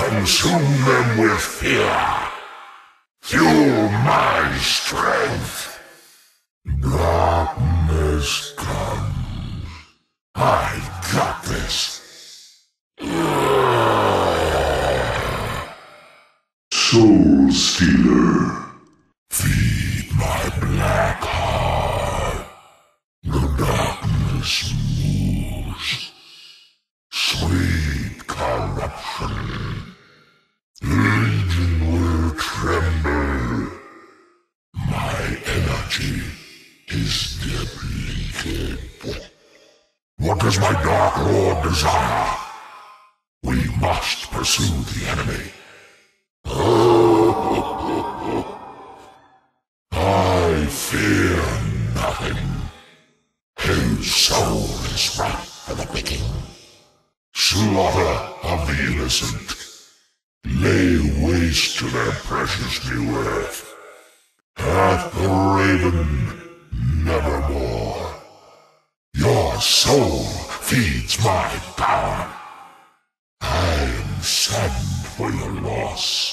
Consume them with fear. Fuel my strength. Darkness comes. I got this. Soulstealer, feed my black heart. The darkness moves. Sweet corruption. Legion will tremble. My energy is depleted. What does my Dark Lord desire? We must pursue the enemy. I fear nothing. His soul is ripe for the picking. Slaughter of the innocent. Lay waste to their precious Newerth. Hath the raven nevermore. Your soul feeds my power. I am saddened for your loss.